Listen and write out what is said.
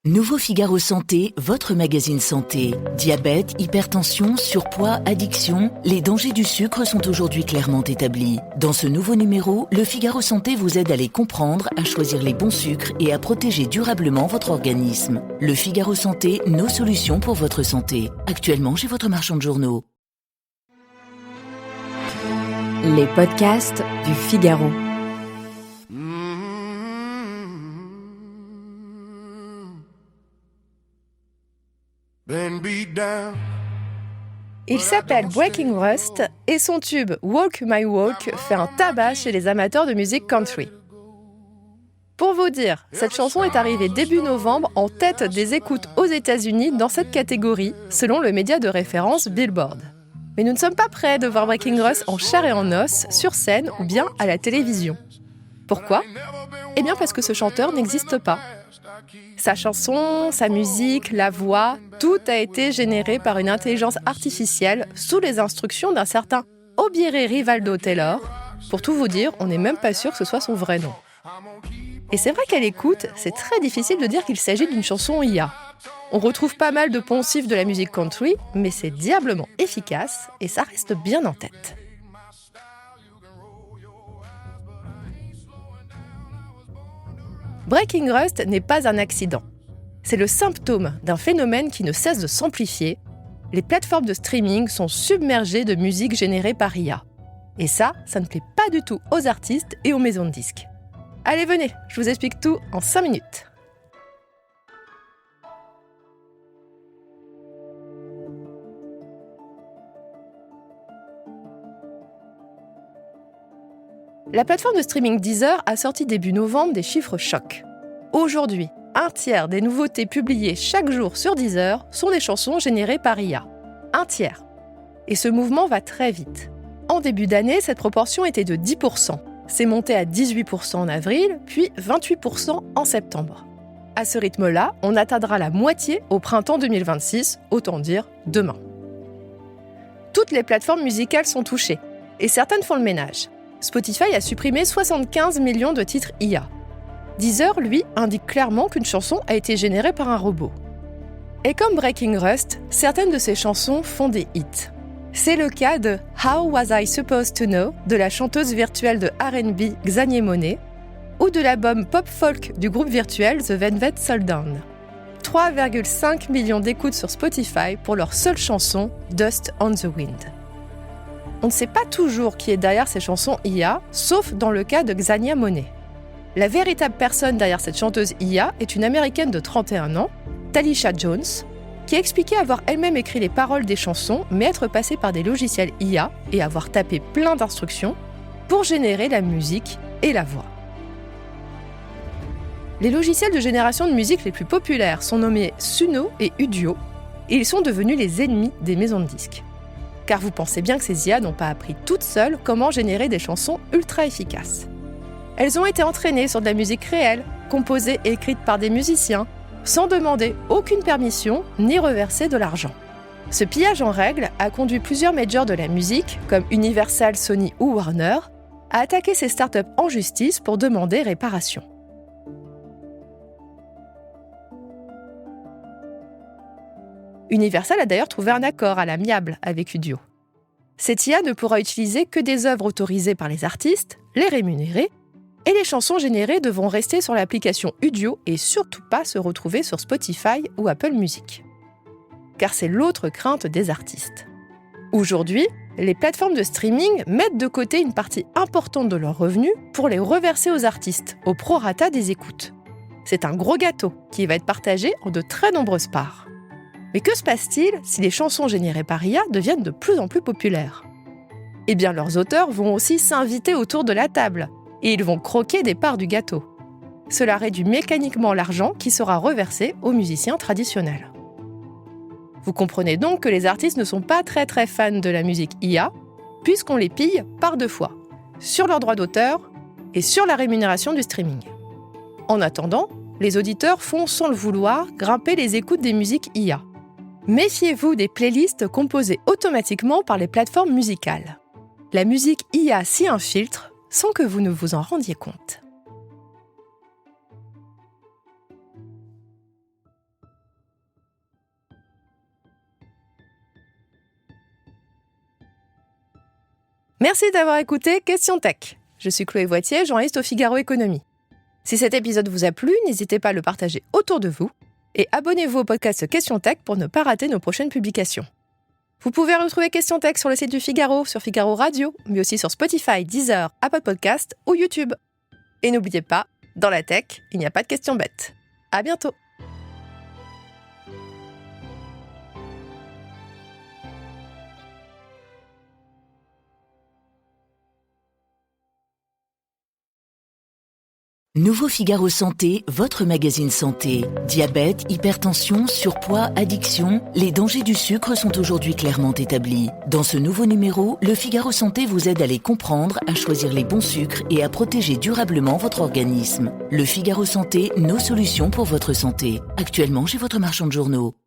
Nouveau Figaro Santé, votre magazine santé. Diabète, hypertension, surpoids, addiction, les dangers du sucre sont aujourd'hui clairement établis. Dans ce nouveau numéro, le Figaro Santé vous aide à les comprendre, à choisir les bons sucres et à protéger durablement votre organisme. Le Figaro Santé, nos solutions pour votre santé. Actuellement chez votre marchand de journaux. Les podcasts du Figaro. Il s'appelle Breaking Rust et son tube Walk My Walk fait un tabac chez les amateurs de musique country. Pour vous dire, cette chanson est arrivée début novembre en tête des écoutes aux États-Unis dans cette catégorie, selon le média de référence Billboard. Mais nous ne sommes pas prêts de voir Breaking Rust en chair et en os, sur scène ou bien à la télévision. Pourquoi ? Eh bien parce que ce chanteur n'existe pas. Sa chanson, sa musique, la voix, tout a été généré par une intelligence artificielle sous les instructions d'un certain Obiere Rivaldo Taylor. Pour tout vous dire, on n'est même pas sûr que ce soit son vrai nom. Et c'est vrai qu'à l'écoute, c'est très difficile de dire qu'il s'agit d'une chanson IA. On retrouve pas mal de poncifs de la musique country, mais c'est diablement efficace et ça reste bien en tête. Breaking Rust n'est pas un accident. C'est le symptôme d'un phénomène qui ne cesse de s'amplifier. Les plateformes de streaming sont submergées de musique générée par IA. Et ça ne plaît pas du tout aux artistes et aux maisons de disques. Allez, venez, je vous explique tout en 5 minutes. La plateforme de streaming Deezer a sorti début novembre des chiffres chocs. Aujourd'hui, 1/3 des nouveautés publiées chaque jour sur Deezer sont des chansons générées par IA. 1/3. Et ce mouvement va très vite. En début d'année, cette proportion était de 10%. C'est monté à 18% en avril, puis 28% en septembre. À ce rythme-là, on atteindra la moitié au printemps 2026, autant dire demain. Toutes les plateformes musicales sont touchées, et certaines font le ménage. Spotify a supprimé 75 millions de titres IA. Deezer, lui, indique clairement qu'une chanson a été générée par un robot. Et comme Breaking Rust, certaines de ces chansons font des hits. C'est le cas de How Was I Supposed to Know de la chanteuse virtuelle de R&B Xanie Monet ou de l'album pop-folk du groupe virtuel The Velvet Souldown. 3,5 millions d'écoutes sur Spotify pour leur seule chanson Dust on the Wind. On ne sait pas toujours qui est derrière ces chansons IA, sauf dans le cas de Xanie Monet. La véritable personne derrière cette chanteuse IA est une Américaine de 31 ans, Talisha Jones, qui a expliqué avoir elle-même écrit les paroles des chansons, mais être passée par des logiciels IA et avoir tapé plein d'instructions pour générer la musique et la voix. Les logiciels de génération de musique les plus populaires sont nommés Suno et Udio, et ils sont devenus les ennemis des maisons de disques. Car vous pensez bien que ces IA n'ont pas appris toutes seules comment générer des chansons ultra efficaces. Elles ont été entraînées sur de la musique réelle, composée et écrite par des musiciens, sans demander aucune permission ni reverser de l'argent. Ce pillage en règle a conduit plusieurs majors de la musique, comme Universal, Sony ou Warner, à attaquer ces startups en justice pour demander réparation. Universal a d'ailleurs trouvé un accord à l'amiable avec Udio. Cette IA ne pourra utiliser que des œuvres autorisées par les artistes, les rémunérer, et les chansons générées devront rester sur l'application Udio et surtout pas se retrouver sur Spotify ou Apple Music. Car c'est l'autre crainte des artistes. Aujourd'hui, les plateformes de streaming mettent de côté une partie importante de leurs revenus pour les reverser aux artistes, au prorata des écoutes. C'est un gros gâteau qui va être partagé en de très nombreuses parts. Mais que se passe-t-il si les chansons générées par IA deviennent de plus en plus populaires ? Eh bien, leurs auteurs vont aussi s'inviter autour de la table et ils vont croquer des parts du gâteau. Cela réduit mécaniquement l'argent qui sera reversé aux musiciens traditionnels. Vous comprenez donc que les artistes ne sont pas très fans de la musique IA, puisqu'on les pille par 2 fois, sur leurs droits d'auteur et sur la rémunération du streaming. En attendant, les auditeurs font sans le vouloir grimper les écoutes des musiques IA. Méfiez-vous des playlists composées automatiquement par les plateformes musicales. La musique IA s'y infiltre sans que vous ne vous en rendiez compte. Merci d'avoir écouté Question Tech. Je suis Chloé Voitier, journaliste au Figaro Économie. Si cet épisode vous a plu, n'hésitez pas à le partager autour de vous et abonnez-vous au podcast Question Tech pour ne pas rater nos prochaines publications. Vous pouvez retrouver Question Tech sur le site du Figaro, sur Figaro Radio, mais aussi sur Spotify, Deezer, Apple Podcasts ou YouTube. Et n'oubliez pas, dans la tech, il n'y a pas de questions bêtes. À bientôt. Nouveau Figaro Santé, votre magazine santé. Diabète, hypertension, surpoids, addiction, les dangers du sucre sont aujourd'hui clairement établis. Dans ce nouveau numéro, le Figaro Santé vous aide à les comprendre, à choisir les bons sucres et à protéger durablement votre organisme. Le Figaro Santé, nos solutions pour votre santé. Actuellement chez votre marchand de journaux.